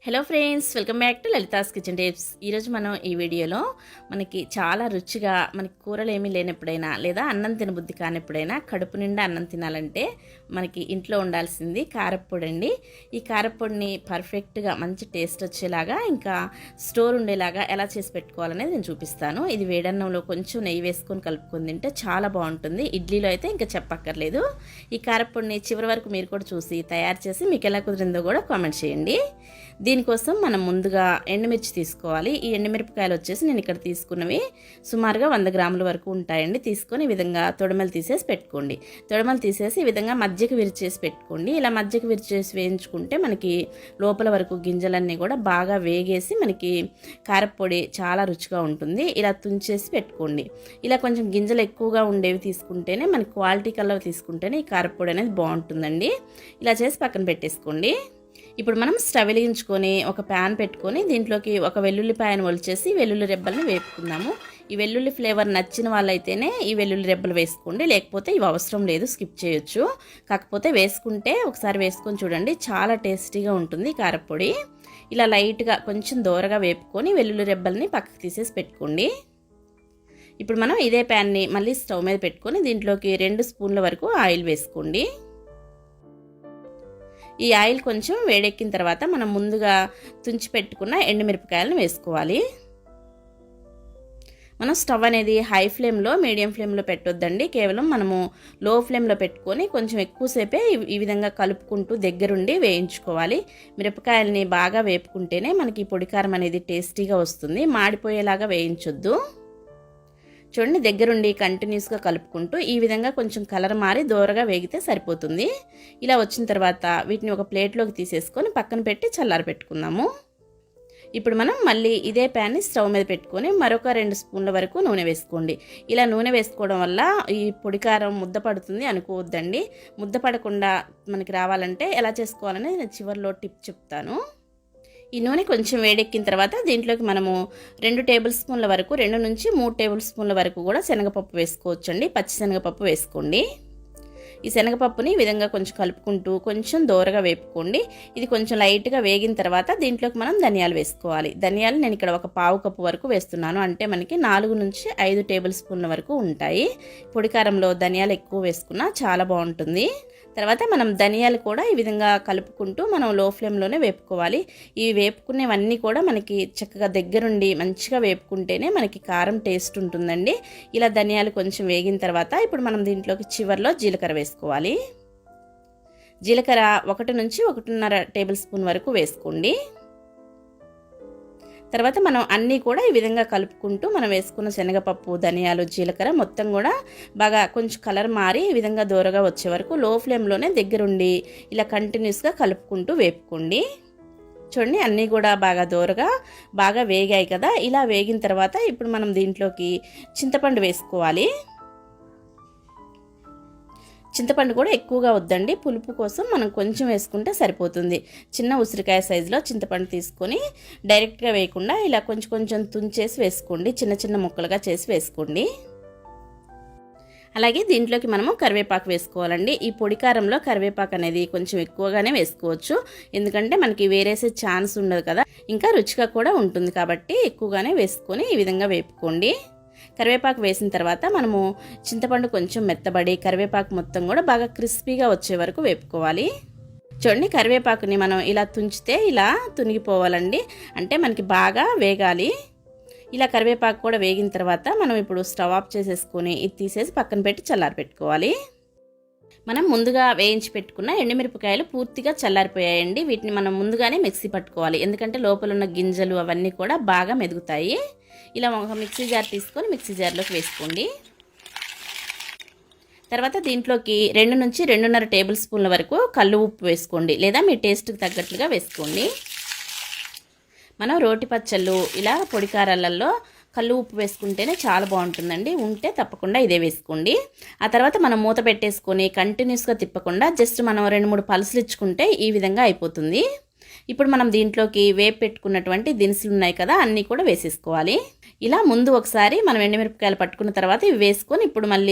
Hello friends, welcome back to Lalitha's kitchen tips. ఈరోజు మనం ఈ వీడియోలో మనకి చాలా రుచిగా మనకి కూరలు ఏమీ లేనప్పుడైనా లేదా అన్నం తినబుద్ధి కానప్పుడైనా కడుపు నిండా అన్నం తినాలంటే మనకి ఇంట్లో ఉండాల్సింది కారప్పొడి అండి. ఈ కారప్పొడిని పర్ఫెక్ట్గా మంచి టేస్ట్ వచ్చేలాగా ఇంకా స్టోర్ ఉండేలాగా ఎలా చేసి పెట్టుకోవాలనేది నేను చూపిస్తాను. ఇది వేడన్నంలో కొంచెం నెయ్యి వేసుకొని కలుపుకొని తింటే చాలా బాగుంటుంది. ఇడ్లీలో అయితే ఇంకా చెప్పక్కర్లేదు. ఈ కారప్పొడిని చివరి వరకు మీరు కూడా చూసి తయారు చేసి మీకు ఎలా కుదిరిందో కూడా కామెంట్ చేయండి. దీనికోసం మనం ముందుగా ఎండుమిర్చి తీసుకోవాలి. ఈ ఎండుమిరపకాయలు వచ్చేసి నేను ఇక్కడ తీసుకున్నవి సుమారుగా 100 గ్రాముల వరకు ఉంటాయండి. తీసుకొని ఈ విధంగా తొడమలు తీసేసి పెట్టుకోండి. తొడమలు తీసేసి ఈ విధంగా మధ్యకి విరిచేసి పెట్టుకోండి. ఇలా మధ్యకి విరిచేసి వేయించుకుంటే మనకి లోపల వరకు గింజలన్నీ కూడా బాగా వేగేసి మనకి కారప్పొడి చాలా రుచిగా ఉంటుంది. ఇలా తుంచేసి పెట్టుకోండి. ఇలా కొంచెం గింజలు ఎక్కువగా ఉండేవి తీసుకుంటేనే మనకి క్వాలిటీ కలర్ తీసుకుంటేనే ఈ కారప్పొడి అనేది బాగుంటుందండి. ఇలా చేసి పక్కన పెట్టేసుకోండి. ఇప్పుడు మనం స్టవ్ వెలిగించుకొని ఒక ప్యాన్ పెట్టుకొని దీంట్లోకి ఒక వెల్లుల్లిపాయను ఒలిచేసి వెల్లుల్లి రెబ్బల్ని వేపుకుందాము. ఈ వెల్లుల్లి ఫ్లేవర్ నచ్చిన వాళ్ళైతేనే ఈ వెల్లుల్లి రెబ్బలు వేసుకోండి, లేకపోతే ఇవి అవసరం లేదు, స్కిప్ చేయొచ్చు. కాకపోతే వేసుకుంటే ఒకసారి వేసుకొని చూడండి, చాలా టేస్టీగా ఉంటుంది కారప్పొడి. ఇలా లైట్గా కొంచెం దూరగా వేపుకొని వెల్లుల్లి రెబ్బల్ని పక్కకు తీసేసి పెట్టుకోండి. ఇప్పుడు మనం ఇదే ప్యాన్ని మళ్ళీ స్టవ్ మీద పెట్టుకొని దీంట్లోకి 2 స్పూన్ల వరకు ఆయిల్ వేసుకోండి. ఈ ఆయిల్ కొంచెం వేడెక్కిన తర్వాత మనం ముందుగా తుంచి పెట్టుకున్న ఎండుమిరపకాయలను వేసుకోవాలి. మనం స్టవ్ అనేది హై ఫ్లేమ్లో మీడియం ఫ్లేమ్లో పెట్టొద్దండి. కేవలం మనము లో ఫ్లేమ్లో పెట్టుకొని కొంచెం ఎక్కువసేపే ఈ విధంగా కలుపుకుంటూ దగ్గరుండి వేయించుకోవాలి. మిరపకాయలని బాగా వేపుకుంటేనే మనకి పొడికారం అనేది టేస్టీగా వస్తుంది. మాడిపోయేలాగా వేయించొద్దు. చూడండి, దగ్గరుండి కంటిన్యూస్గా కలుపుకుంటూ ఈ విధంగా కొంచెం కలర్ మారి దోరగా వేగితే సరిపోతుంది. ఇలా వచ్చిన తర్వాత వీటిని ఒక ప్లేట్లోకి తీసేసుకొని పక్కన పెట్టి చల్లారి పెట్టుకుందాము. ఇప్పుడు మనం మళ్ళీ ఇదే ప్యాన్ని స్టవ్ మీద పెట్టుకొని మరొక 2 స్పూన్ల వరకు నూనె వేసుకోండి. ఇలా నూనె వేసుకోవడం వల్ల ఈ పొడికారం ముద్ద పడుతుంది అనుకోవద్దండి. ముద్ద పడకుండా మనకి రావాలంటే ఎలా చేసుకోవాలని నేను చివరిలో టిప్ చెప్తాను. ఈ నూనె కొంచెం వేడెక్కిన తర్వాత దీంట్లోకి మనము 2 టేబుల్ స్పూన్ల వరకు 2 నుంచి 3 టేబుల్ స్పూన్ల వరకు కూడా శనగపప్పు వేసుకోవచ్చండి. పచ్చి శనగపప్పు వేసుకోండి. ఈ శనగపప్పుని ఈ విధంగా కొంచెం కలుపుకుంటూ కొంచెం దోరగా వేపుకోండి. ఇది కొంచెం లైట్గా వేగిన తర్వాత దీంట్లోకి మనం ధనియాలు వేసుకోవాలి. ధనియాలు నేను ఇక్కడ ఒక పావు కప్పు వరకు వేస్తున్నాను. అంటే మనకి 4 నుంచి 5 టేబుల్ స్పూన్ల వరకు ఉంటాయి. పొడికారంలో ధనియాలు ఎక్కువ వేసుకున్నా చాలా బాగుంటుంది. తర్వాత మనం ధనియాలు కూడా ఈ విధంగా కలుపుకుంటూ మనం లో ఫ్లేమ్లోనే వేపుకోవాలి. ఈ వేపుకునేవన్నీ కూడా మనకి చక్కగా దగ్గరుండి మంచిగా వేపుకుంటేనే మనకి కారం టేస్ట్ ఉంటుందండి. ఇలా ధనియాలు కొంచెం వేగిన తర్వాత ఇప్పుడు మనం దీంట్లోకి చివర్లో జీలకర్ర వేసుకోవాలి. జీలకర్ర 1 నుంచి 1.5 టేబుల్ స్పూన్ వరకు వేసుకోండి. తర్వాత మనం అన్నీ కూడా ఈ విధంగా కలుపుకుంటూ మనం వేసుకున్న శనగపప్పు, ధనియాలు, జీలకర్ర మొత్తం కూడా బాగా కొంచెం కలర్ మారి ఈ విధంగా దూరగా వచ్చే వరకు లో ఫ్లేమ్లోనే దగ్గరుండి ఇలా కంటిన్యూస్గా కలుపుకుంటూ వేపుకోండి. చూడండి, అన్నీ కూడా బాగా దూరగా బాగా వేగాయి కదా. ఇలా వేగిన తర్వాత ఇప్పుడు మనం దీంట్లోకి చింతపండు వేసుకోవాలి. చింతపండు కూడా ఎక్కువగా వద్దండి, పులుపు కోసం మనం కొంచెం వేసుకుంటే సరిపోతుంది. చిన్న ఉసిరికాయ సైజులో చింతపండు తీసుకొని డైరెక్ట్గా వేయకుండా ఇలా కొంచెం కొంచెం తుంచేసి వేసుకోండి. చిన్న చిన్న ముక్కలుగా చేసి వేసుకోండి. అలాగే దీంట్లోకి మనము కరివేపాకు వేసుకోవాలండి. ఈ పొడికారంలో కరివేపాకు అనేది కొంచెం ఎక్కువగానే వేసుకోవచ్చు, ఎందుకంటే మనకి వేరేసే ఛాన్స్ ఉండదు కదా. ఇంకా రుచిగా కూడా ఉంటుంది కాబట్టి ఎక్కువగానే వేసుకొని ఈ విధంగా వేపుకోండి. కరివేపాకు వేసిన తర్వాత మనము చింతపండు కొంచెం మెత్తబడి కరివేపాకు మొత్తం కూడా బాగా క్రిస్పీగా వచ్చే వరకు వేపుకోవాలి. చూడండి, కరివేపాకుని మనం ఇలా తుంచితే ఇలా తునిగిపోవాలండి, అంటే మనకి బాగా వేగాలి. ఇలా కరివేపాకు కూడా వేగిన తర్వాత మనం ఇప్పుడు స్టవ్ ఆఫ్ చేసేసుకొని ఇది తీసేసి పక్కన పెట్టి చల్లారి పెట్టుకోవాలి. మనం ముందుగా వేయించి పెట్టుకున్న ఎండుమిరపకాయలు పూర్తిగా చల్లారిపోయాయండి. వీటిని మనం ముందుగానే మిక్సీ పట్టుకోవాలి, ఎందుకంటే లోపల ఉన్న గింజలు అవన్నీ కూడా బాగా మెదుగుతాయి. ఇలా ఒక మిక్సీ జార్ తీసుకొని మిక్సీ జార్లోకి వేసుకోండి. తర్వాత దీంట్లోకి 2 నుంచి 2.5 టేబుల్ స్పూన్ల వరకు కల్లు ఉప్పు వేసుకోండి, లేదా మీ టేస్ట్కి తగ్గట్లుగా వేసుకోండి. మనం రోటి పచ్చళ్ళు ఇలా పొడికారాలలో కల్లు ఉప్పు వేసుకుంటేనే చాలా బాగుంటుందండి. ఉంటే తప్పకుండా ఇదే వేసుకోండి. ఆ తర్వాత మనం మూత పెట్టేసుకొని కంటిన్యూస్గా తిప్పకుండా జస్ట్ మనం 2-3 పల్సులు ఇచ్చుకుంటే ఈ విధంగా అయిపోతుంది. ఇప్పుడు మనం దీంట్లోకి వేపు పెట్టుకున్నటువంటి దినుసులు ఉన్నాయి కదా, అన్నీ కూడా వేసేసుకోవాలి. ఇలా ముందు ఒకసారి మనం ఎండుమిరపకాయలు పట్టుకున్న తర్వాత ఇవి వేసుకొని ఇప్పుడు మళ్ళీ